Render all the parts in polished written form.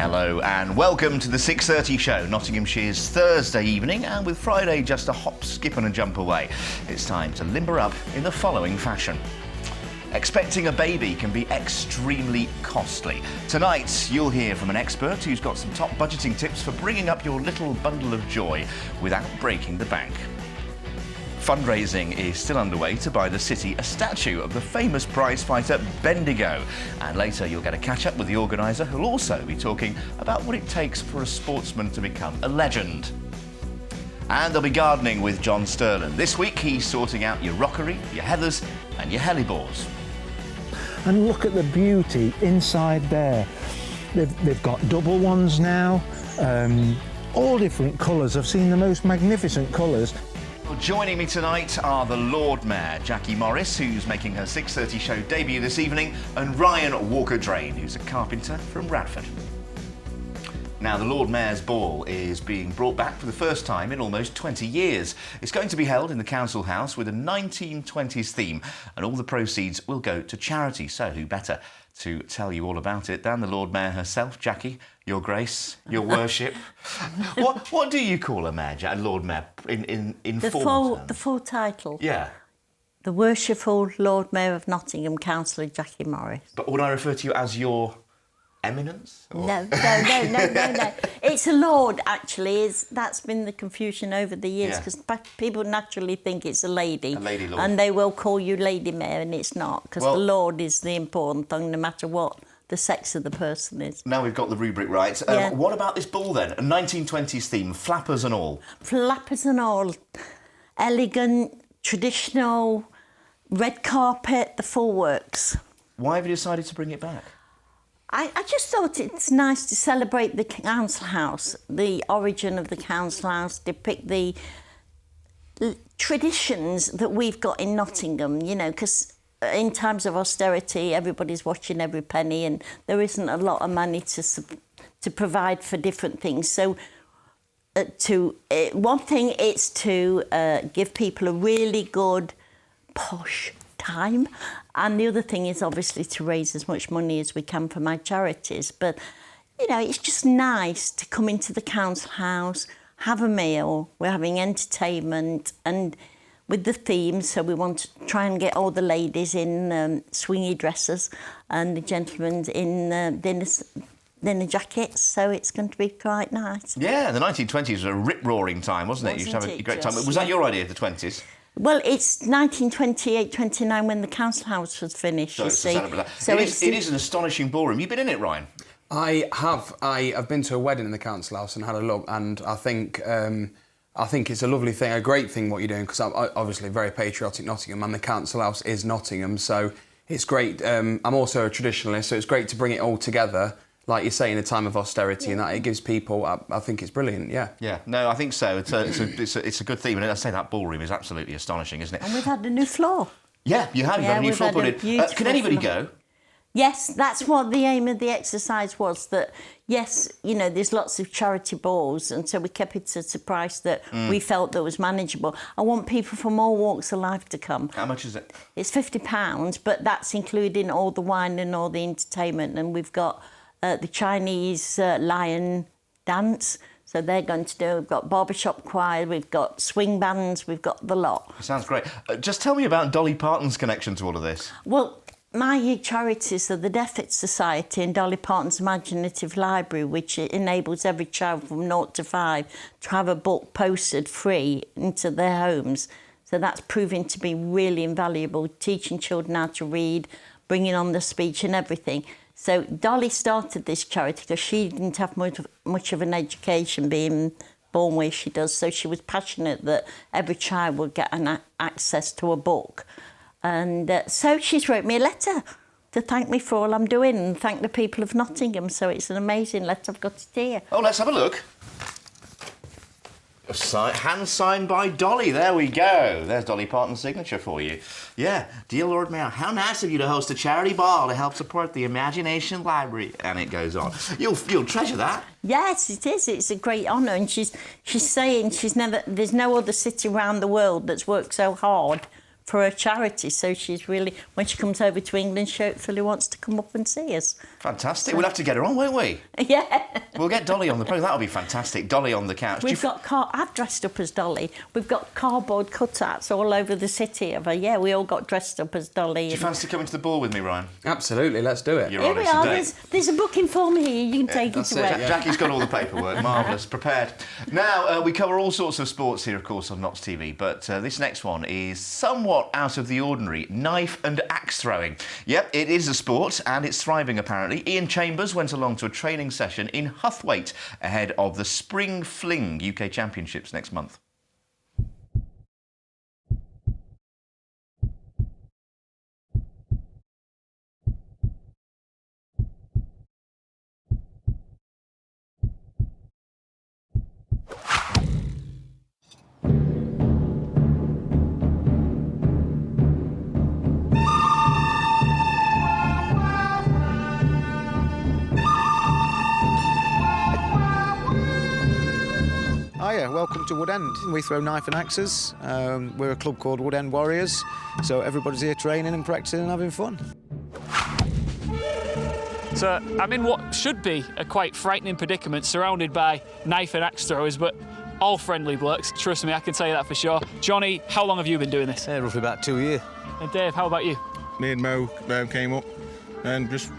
Hello and welcome to the 6:30 show, Nottinghamshire's Thursday evening, and with Friday just a hop, skip and a jump away. It's time to limber up in the following fashion. Expecting a baby can be extremely costly. Tonight, you'll hear from an expert who's got some top budgeting tips for bringing up your little bundle of joy without breaking the bank. Fundraising is still underway to buy the city a statue of the famous prize fighter Bendigo. And later you'll get a catch up with the organiser, who'll also be talking about what it takes for a sportsman to become a legend. And they'll be gardening with John Sterland. This week he's sorting out your rockery, your heathers and your hellebores. And look at the beauty inside there. They've got double ones now, all different colours. I've seen the most magnificent colours. Well, joining me tonight are the Lord Mayor, Jackie Morris, who's making her 6:30 show debut this evening, and Ryan Walker-Drain, who's a carpenter from Radford. Now, the Lord Mayor's Ball is being brought back for the first time in almost 20 years. It's going to be held in the Council House with a 1920s theme, and all the proceeds will go to charity. So who better to tell you all about it than the Lord Mayor herself, Jackie, Your Grace, Your Worship. What do you call a mayor, Lord Mayor, in formal terms? The full title? Yeah. The Worshipful Lord Mayor of Nottingham, Councillor Jackie Morris. But would I refer to you as Your Eminence? Or? No. It's a lord, actually. That's been the confusion over the years, because people naturally think it's a lady. A lady lord. And they will call you Lady Mayor, and it's not, because the lord is the important thing, no matter what the sex of the person is. Now we've got the rubric right. What about this ball, then? A 1920s theme, flappers and all. Flappers and all. Elegant, traditional, red carpet, the full works. Why have you decided to bring it back? I just thought it's nice to celebrate the council house, the origin of the council house, depict the traditions that we've got in Nottingham, you know, because in times of austerity, everybody's watching every penny and there isn't a lot of money to provide for different things. So one thing, it's to give people a really good, posh time, and the other thing is obviously to raise as much money as we can for my charities. But you know, it's just nice to come into the council house, have a meal, we're having entertainment, and with the theme, so we want to try and get all the ladies in swingy dresses and the gentlemen in dinner jackets, so it's going to be quite nice. Yeah, the 1920s was a rip-roaring time, wasn't it? You used to have a great time. Was that your idea, the 20s? Well, it's 1928-29 when the council house was finished, you see. So it is an astonishing ballroom. You've been in it, Ryan? I have. I've been to a wedding in the council house and had a look, and I think it's a lovely thing, a great thing what you're doing, because I'm obviously very patriotic Nottingham, and the council house is Nottingham, so it's great. I'm also a traditionalist, so it's great to bring it all together. Like you say, in a time of austerity, and that it gives people, I think it's brilliant, yeah. Yeah, no, I think so. It's a good theme, and I say that ballroom is absolutely astonishing, isn't it? And we've had a new floor. Yeah, you have. You've had a new floor put in. Can anybody go? Yes, that's what the aim of the exercise was, that, yes, you know, there's lots of charity balls, and so we kept it at a price that we felt that was manageable. I want people from all walks of life to come. How much is it? It's £50, but that's including all the wine and all the entertainment, and we've got the Chinese lion dance, so they're going to do. We've got barbershop choir, we've got swing bands, we've got the lot. Sounds great. Just tell me about Dolly Parton's connection to all of this. Well, my charities are the Deaf Society and Dolly Parton's Imaginative Library, which enables every child from 0 to 5 to have a book posted free into their homes. So that's proving to be really invaluable, teaching children how to read, bringing on the speech and everything. So Dolly started this charity because she didn't have much of an education, being born where she does, so she was passionate that every child would get access to a book. And so she's wrote me a letter to thank me for all I'm doing and thank the people of Nottingham, so it's an amazing letter. I've got it here. Oh, let's have a look. Hand signed by Dolly. There we go. There's Dolly Parton's signature for you. Yeah, dear Lord Mayor, how nice of you to host a charity ball to help support the Imagination Library. And it goes on. You'll treasure that. Yes, it is. It's a great honour. And she's saying there's no other city around the world that's worked so hard for her charity. So she's really, when she comes over to England, she hopefully wants to come up and see us. Fantastic. We'll have to get her on, won't we? Yeah. We'll get Dolly on the program. That'll be fantastic. Dolly on the couch. I've dressed up as Dolly. We've got cardboard cutouts all over the city of her. Yeah, we all got dressed up as Dolly. Do you fancy coming to the ball with me, Ryan? Absolutely, let's do it. You're Here on we it are. today. There's a booking form here. You can take it away. Jackie's got all the paperwork. Marvellous. Prepared. Now, we cover all sorts of sports here, of course, on Notts TV, but this next one is somewhat out of the ordinary. Knife and axe throwing. Yep, it is a sport, and it's thriving, apparently. Ian Chambers went along to a training session in Huthwaite ahead of the Spring Fling UK Championships next month. Hiya, welcome to Woodend. We throw knife and axes. We're a club called Woodend Warriors, so everybody's here training and practicing and having fun. So I'm in what should be a quite frightening predicament, surrounded by knife and axe throwers, but all friendly blokes. Trust me, I can tell you that for sure. Johnny, how long have you been doing this? Roughly about 2 years. And Dave, how about you? Me and Mo came up and just,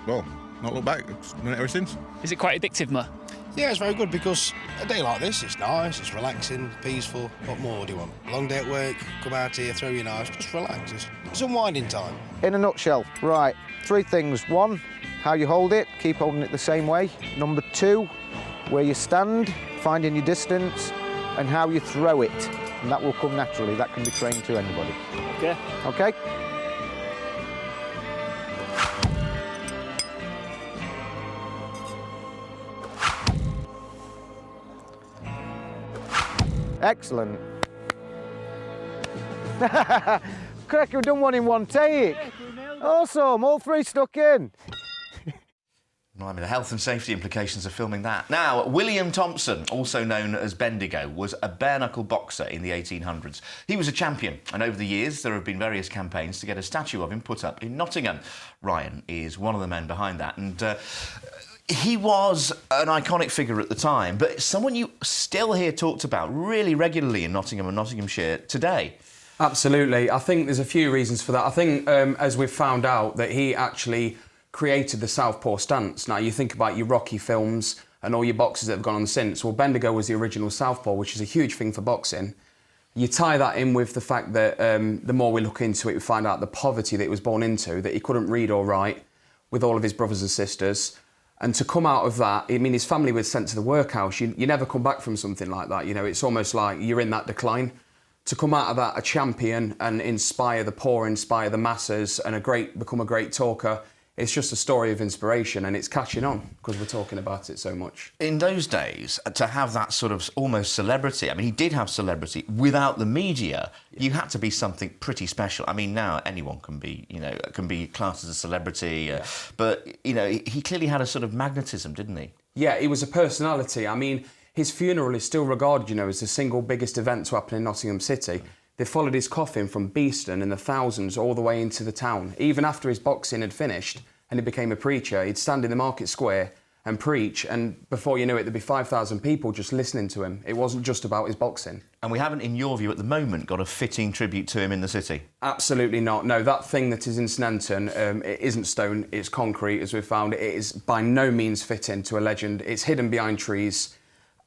well, not looked back. It's done it ever since. Is it quite addictive, Mo? Yeah, it's very good because a day like this, it's nice, it's relaxing, peaceful. What more do you want? Long day at work, come out here, throw your knives, just relax. It's unwinding time. In a nutshell, right, 3 things. 1, how you hold it, keep holding it the same way. Number 2, where you stand, finding your distance, and how you throw it. And that will come naturally, that can be trained to anybody. Okay. Okay? Excellent. Correct, we've done one in one take. Awesome, all 3 stuck in. I mean, the health and safety implications of filming that. Now, William Thompson, also known as Bendigo, was a bare-knuckle boxer in the 1800s. He was a champion, and over the years there have been various campaigns to get a statue of him put up in Nottingham. Ryan is one of the men behind that, and he was an iconic figure at the time, but someone you still hear talked about really regularly in Nottingham and Nottinghamshire today. Absolutely. I think there's a few reasons for that. I think, as we've found out, that he actually created the southpaw stance. Now, you think about your Rocky films and all your boxers that have gone on since. Well, Bendigo was the original southpaw, which is a huge thing for boxing. You tie that in with the fact that the more we look into it, we find out the poverty that he was born into, that he couldn't read or write, with all of his brothers and sisters. And to come out of that, I mean, his family was sent to the workhouse. You never come back from something like that. You know, it's almost like you're in that decline. To come out of that a champion and inspire the poor, inspire the masses, and become a great talker, it's just a story of inspiration, and it's catching on because we're talking about it so much. In those days, to have that sort of almost celebrity, I mean, he did have celebrity without the media. You had to be something pretty special. I mean, now anyone can be classed as a celebrity, but, you know, he clearly had a sort of magnetism, didn't he? Yeah, he was a personality. I mean, his funeral is still regarded, you know, as the single biggest event to happen in Nottingham City. They followed his coffin from Beeston in the thousands all the way into the town. Even after his boxing had finished and he became a preacher, he'd stand in the market square and preach, and before you knew it, there'd be 5,000 people just listening to him. It wasn't just about his boxing. And we haven't, in your view, at the moment, got a fitting tribute to him in the city? Absolutely not. No, that thing that is in Sneinton, it isn't stone, it's concrete, as we've found. It is by no means fitting to a legend. It's hidden behind trees.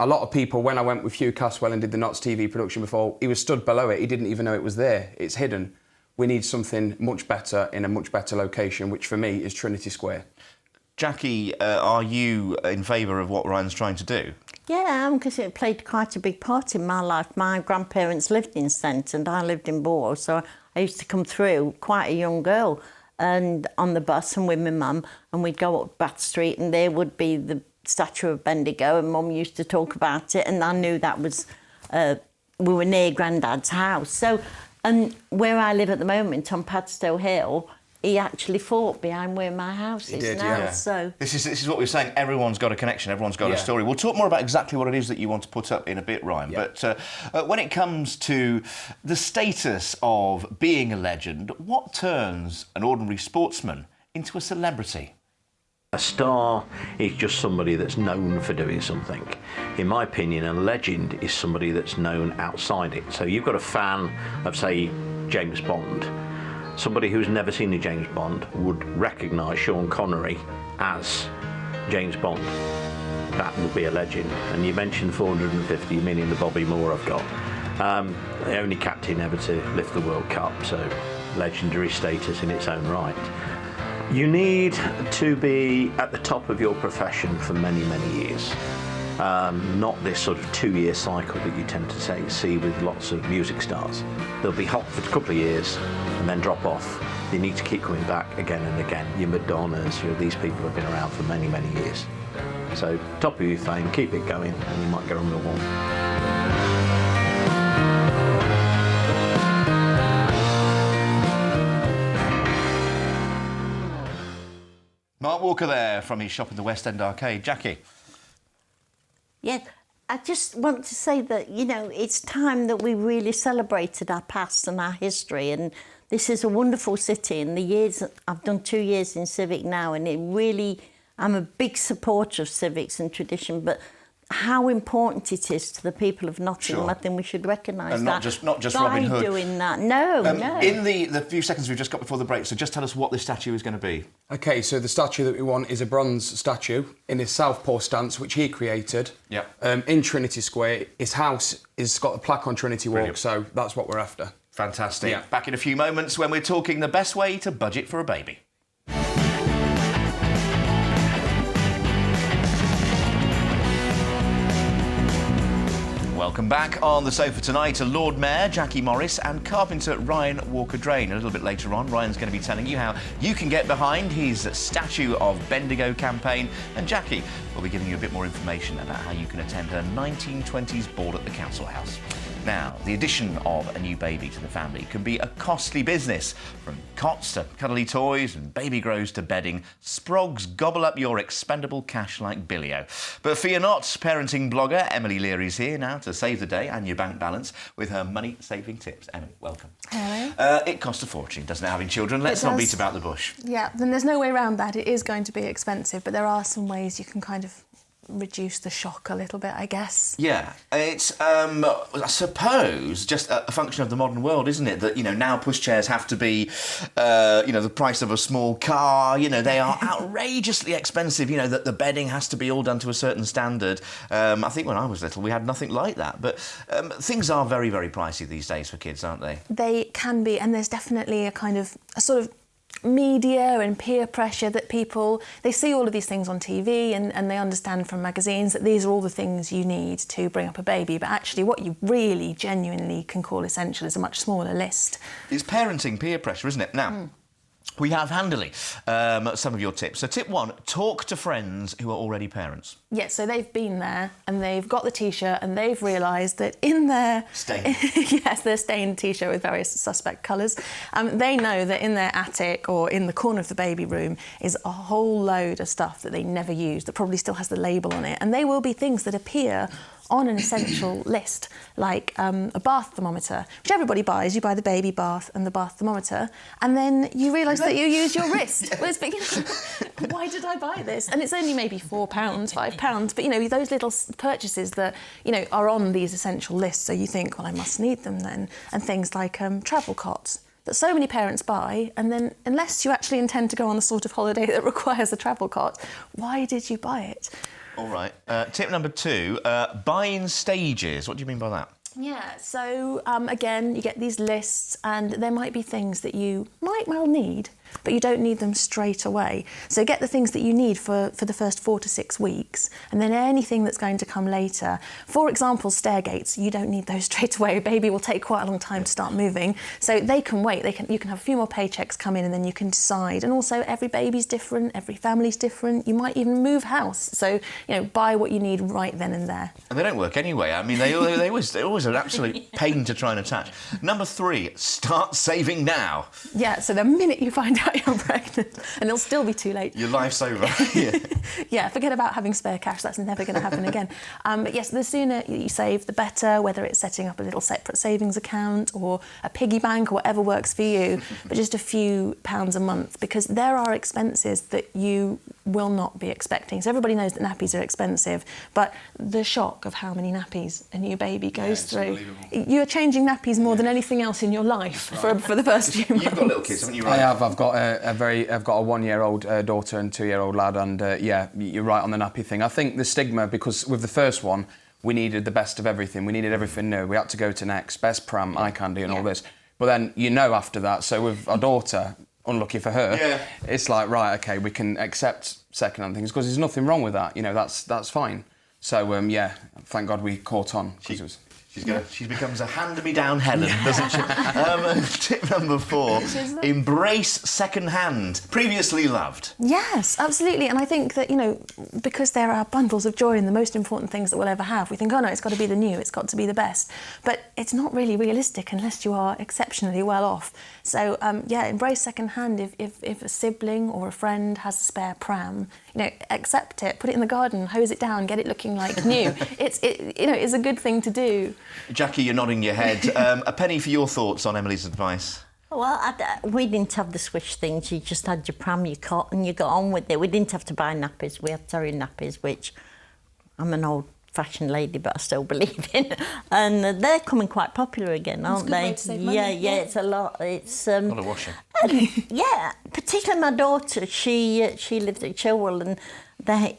A lot of people, when I went with Hugh Caswell and did the Notts TV production before, he was stood below it. He didn't even know it was there. It's hidden. We need something much better in a much better location, which for me is Trinity Square. Jackie, are you in favour of what Ryan's trying to do? Yeah, I am, because it played quite a big part in my life. My grandparents lived in Stent and I lived in Borough, so I used to come through quite a young girl and on the bus and with my mum, and we'd go up Bath Street and there would be the statue of Bendigo, and Mum used to talk about it, and I knew that was we were near Grandad's house. So, and where I live at the moment on Padstow Hill, he actually fought behind where my house is did, now. yeah. So This is what we're saying. Everyone's got a connection. Everyone's got a story. We'll talk more about exactly what it is that you want to put up in a bit, Ryan. Yeah. But when it comes to the status of being a legend, what turns an ordinary sportsman into a celebrity? A star is just somebody that's known for doing something. In my opinion, a legend is somebody that's known outside it. So you've got a fan of, say, James Bond. Somebody who's never seen a James Bond would recognise Sean Connery as James Bond. That would be a legend. And you mentioned 450, meaning the Bobby Moore I've got. The only captain ever to lift the World Cup, so legendary status in its own right. You need to be at the top of your profession for many, many years. Not this sort of 2-year cycle that you tend to see with lots of music stars. They'll be hot for a couple of years and then drop off. You need to keep coming back again and again. Your Madonnas, these people have been around for many, many years. So top of your fame, keep it going, and you might get on the wall. Mark Walker there from his shop in the West End Arcade. Jackie? yeah, I just want to say that, you know, it's time that we really celebrated our past and our history, and this is a wonderful city. And the years, I've done 2 years in Civic now, and it really, I'm a big supporter of civics and tradition, but how important it is to the people of Nottingham, Sure. I think we should recognise And that. not just Robin Hood. By doing that. No, no. In the few seconds we've just got before the break, so just tell us what this statue is going to be. OK, so the statue that we want is a bronze statue in his southpaw stance, which he created. Yep. In Trinity Square. His house has got a plaque on Trinity Walk, Brilliant. so that's what we're after. Fantastic. Yeah. Back in a few moments when we're talking the best way to budget for a baby. Welcome back. On the sofa tonight are Lord Mayor Jackie Morris and carpenter Ryan Walker-Drain. A little bit later on, Ryan's going to be telling you how you can get behind his Statue of Bendigo campaign, and Jackie will be giving you a bit more information about how you can attend her 1920s ball at the Council House. Now, the addition of a new baby to the family can be a costly business. From cots to cuddly toys and baby grows to bedding, Sprogs gobble up your expendable cash like Billio. But fear not, parenting blogger Emily Leary's here now to save the day and your bank balance with her money-saving tips. Emily, welcome. Hello. It costs a fortune, doesn't it, having children? Let's not beat about the bush. Yeah, then there's no way around that. It is going to be expensive, but there are some ways you can kind of reduce the shock a little bit, I guess. Yeah, it's, I suppose, just a function of the modern world, isn't it? That, you know, now pushchairs have to be, you know, the price of a small car. You know, they are outrageously expensive. You know, that the bedding has to be all done to a certain standard. I think when I was little, we had nothing like that. But things are very, very pricey these days for kids, aren't they? They can be, and there's definitely a sort of media and peer pressure that people, they see all of these things on TV and they understand from magazines that these are all the things you need to bring up a baby, but actually what you really genuinely can call essential is a much smaller list. It's parenting peer pressure, isn't it? Now, we have handily some of your tips. So tip 1, talk to friends who are already parents. Yeah, so they've been there and they've got the T-shirt and they've realised that in their... Stained. Yes, their stained T-shirt with various suspect colours. They know that in their attic or in the corner of the baby room is a whole load of stuff that they never use that probably still has the label on it. And they will be things that appear on an essential list, like a bath thermometer, which everybody buys. You buy the baby bath and the bath thermometer, and then you realise that you use your wrist. Well, why did I buy this? And it's only maybe £4, £5, but, you know, those little purchases that, you know, are on these essential lists, so you think, well, I must need them then. And things like travel cots that so many parents buy, and then unless you actually intend to go on the sort of holiday that requires a travel cot, why did you buy it? All right. Tip number 2, buy in stages. What do you mean by that? Yeah, so again, you get these lists and there might be things that you might well need, but you don't need them straight away. So get the things that you need for the first 4 to 6 weeks, and then anything that's going to come later. For example, stair gates, you don't need those straight away. A baby will take quite a long time to start moving, so they can wait. You can have a few more paychecks come in and then you can decide. And also, every baby's different, every family's different. You might even move house, so, you know, buy what you need right then and there. And they don't work anyway. I mean, they're always an absolute pain to try and attach. Number 3, start saving now. Yeah, so the minute you find out you're pregnant, and it'll still be too late. Your life's over. Yeah. Yeah, forget about having spare cash. That's never going to happen again. But yes, the sooner you save, the better, whether it's setting up a little separate savings account or a piggy bank or whatever works for you, but just a few pounds a month, because there are expenses that you will not be expecting. So everybody knows that nappies are expensive, but the shock of how many nappies a new baby goes through. You're changing nappies more than anything else in your life for the first few months. You've got little kids, haven't you, Ryan? I have. I've got a 1-year-old daughter and 2-year-old lad, and yeah, you're right on the nappy thing. I think the stigma, because with the first one, we needed the best of everything. We needed everything new. We had to go to Next, best pram, eye candy, and all this. But then after that. So with our daughter, unlucky for her, it's like, right, okay, we can accept second-hand things because there's nothing wrong with that. That's fine. So yeah, thank God we caught on. She becomes a hand-me-down Helen, doesn't she? Tip number 4, embrace second-hand, previously loved. Yes, absolutely. And I think that, because there are bundles of joy and the most important things that we'll ever have, we think, oh no, it's got to be the new, it's got to be the best. But it's not really realistic unless you are exceptionally well off. So, yeah, embrace second-hand. If a sibling or a friend has a spare pram, accept it, put it in the garden, hose it down, get it looking like new. It's a good thing to do. Jackie, you're nodding your head. A penny for your thoughts on Emily's advice. Well, we didn't have the swish things. You just had your pram, your cot, and you got on with it. We didn't have to buy nappies. We had terrier nappies, which I'm an old-fashioned lady, but I still believe in. And they're coming quite popular again, aren't they? Way to save money. Yeah, it's a lot. It's a lot of washing. Yeah, particularly my daughter. She lived at Chilwell, and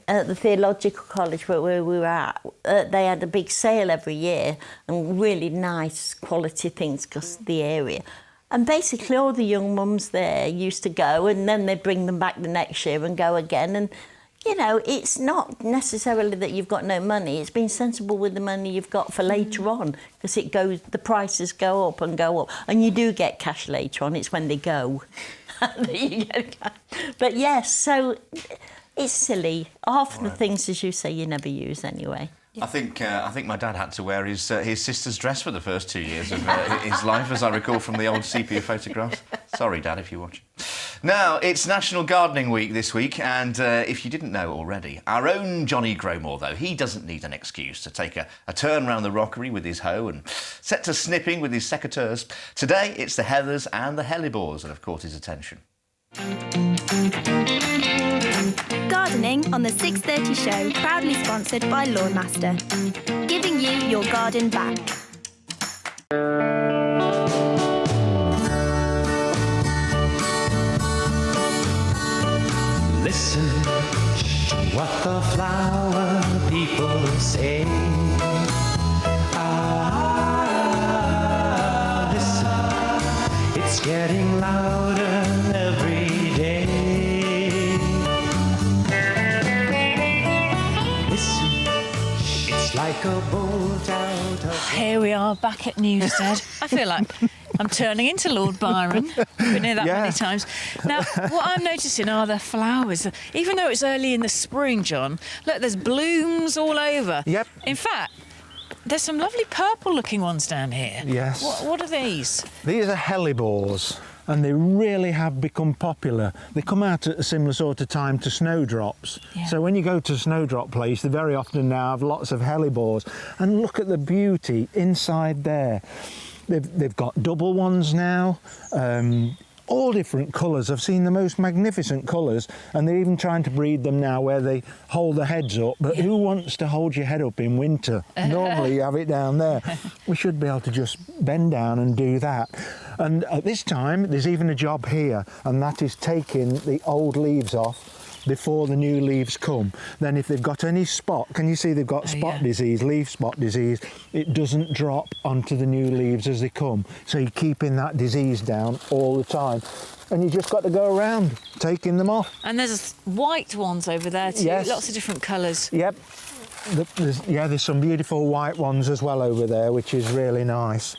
at the Theological College where we were at, they had a big sale every year and really nice quality things because of the area. And basically all the young mums there used to go, and then they'd bring them back the next year and go again. And, it's not necessarily that you've got no money. It's being sensible with the money you've got for later on, because the prices go up and go up. And you do get cash later on. It's when they go that you get cash. But yes, so it's silly. Half of the things, as you say, you never use anyway. I think my dad had to wear his sister's dress for the first 2 years of his life, as I recall from the old sepia photographs. Sorry, Dad, if you watch. Now, it's National Gardening Week this week, and if you didn't know already, our own Johnny Growmore, though, he doesn't need an excuse to take a turn round the rockery with his hoe and set to snipping with his secateurs. Today, it's the heathers and the hellebores that have caught his attention. Gardening on the 6:30 show, proudly sponsored by Lawnmaster, giving you your garden back. Listen to what the flower people say. Listen, it's getting louder every day. Like a bolt out of... Here we are back at Newstead. I feel like I'm turning into Lord Byron. Been here that many times. Now, what I'm noticing are the flowers. Even though it's early in the spring, John, look, there's blooms all over. Yep. In fact, there's some lovely purple-looking ones down here. Yes. What are these? These are hellebores, and they really have become popular. They come out at a similar sort of time to snowdrops. Yeah. So when you go to a snowdrop place, they very often now have lots of hellebores. And look at the beauty inside there. They've got double ones now, all different colours. I've seen the most magnificent colours, and they're even trying to breed them now where they hold the heads up. But who wants to hold your head up in winter? Normally you have it down there. We should be able to just bend down and do that. And at this time, there's even a job here, and that is taking the old leaves off before the new leaves come. Then if they've got any spot, can you see they've got spot disease, leaf spot disease, it doesn't drop onto the new leaves as they come. So you're keeping that disease down all the time. And you just got to go around taking them off. And there's white ones over there too, lots of different colours. Yep. There's some beautiful white ones as well over there, which is really nice.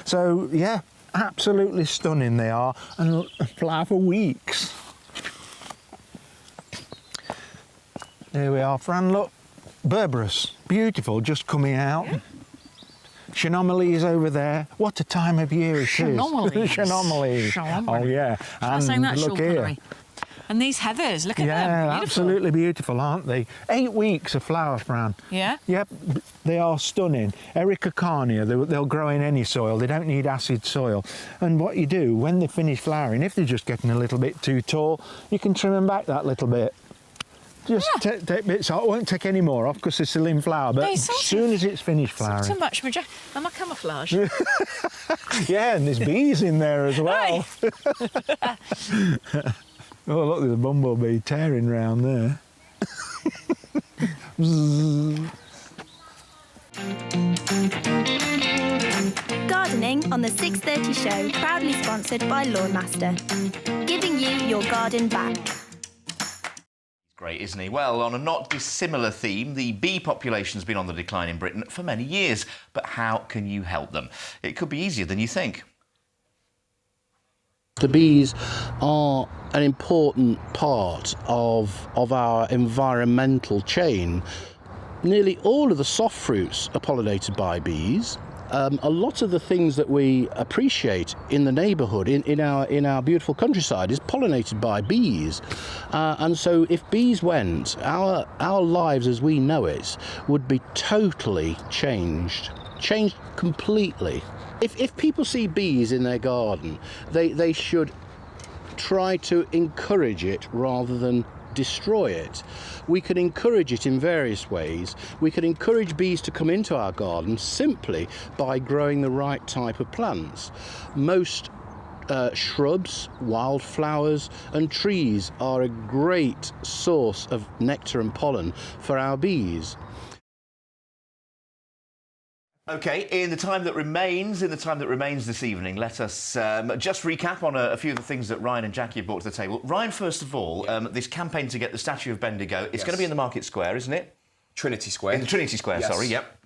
So, yeah, absolutely stunning they are, and flower for weeks. Here we are, Fran, look. Berberis, beautiful, just coming out. Yeah. Chenomelies over there. What a time of year it is. Chenomelies. Chenomelies. Chenomelies. Oh, yeah. I'm saying that, look Sean here. Connery. And these heathers, look at them. Yeah, Beautiful. absolutely beautiful, aren't they? 8 weeks of flower, Fran. Yeah? Yep, they are stunning. Erica carnea, they'll grow in any soil. They don't need acid soil. And what you do, when they finish flowering, if they're just getting a little bit too tall, you can trim them back that little bit. Just take bits off. I won't take any more off because they're still in flower, but as soon as it's finished flowering. Too much and my camouflage. Yeah, and there's bees in there as well. Oh, look, there's a bumblebee tearing round there. Gardening on the 6:30 show, proudly sponsored by Lawn Master. Giving you your garden back. Great, isn't he? Well, on a not dissimilar theme, the bee population's been on the decline in Britain for many years. But how can you help them? It could be easier than you think. The bees are an important part of our environmental chain. Nearly all of the soft fruits are pollinated by bees. A lot of the things that we appreciate in the neighbourhood, in our beautiful countryside, is pollinated by bees. And so if bees went, our lives as we know it would be totally changed completely. If people see bees in their garden, they should try to encourage it rather than destroy it. We can encourage it in various ways. We can encourage bees to come into our garden simply by growing the right type of plants. Most shrubs, wildflowers and trees are a great source of nectar and pollen for our bees. OK, in the time that remains this evening, let us just recap on a few of the things that Ryan and Jackie have brought to the table. Ryan, first of all, this campaign to get the statue of Bendigo, it's going to be in the Market Square, isn't it? Trinity Square. In the Trinity Square, yes. Sorry, yep.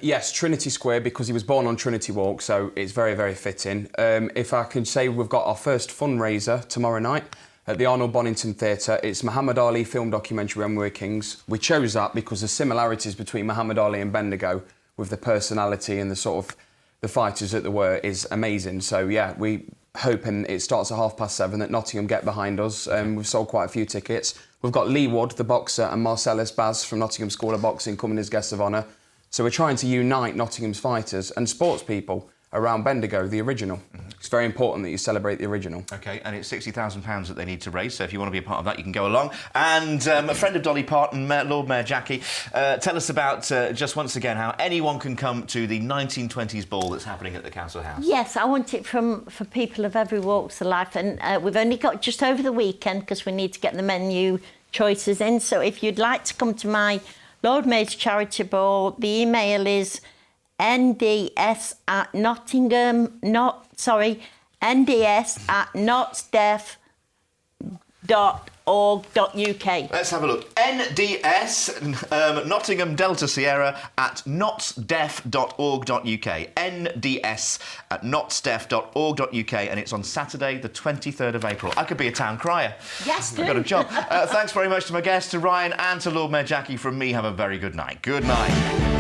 Yes, Trinity Square, because he was born on Trinity Walk, so it's very, very fitting. If I can say, we've got our first fundraiser tomorrow night at the Arnold Bonington Theatre. It's Muhammad Ali film documentary When We Were Kings. We chose that because the similarities between Muhammad Ali and Bendigo, with the personality and the sort of the fighters that there were, is amazing. So yeah, we hoping it starts at 7:30 that Nottingham get behind us. We've sold quite a few tickets. We've got Lee Wood, the boxer, and Marcellus Baz from Nottingham School of Boxing coming as guests of honour. So we're trying to unite Nottingham's fighters and sports people around Bendigo, the original. It's very important that you celebrate the original. OK, and it's £60,000 that they need to raise, so if you want to be a part of that, you can go along. And a friend of Dolly Parton, Lord Mayor Jackie, tell us about, just once again, how anyone can come to the 1920s ball that's happening at the Council House. Yes, I want it for people of every walks of life, and we've only got just over the weekend because we need to get the menu choices in. So if you'd like to come to my Lord Mayor's Charity Ball, the email is nds@notdeaf.org.uk. Let's have a look. NDS, Nottingham Delta Sierra at notsdeaf.org.uk. NDS at notsdeaf.org.uk, and it's on Saturday, the 23rd of April. I could be a town crier. Yes, I've got a job. Thanks very much to my guests, to Ryan and to Lord Mayor Jackie. From me, have a very good night. Good night.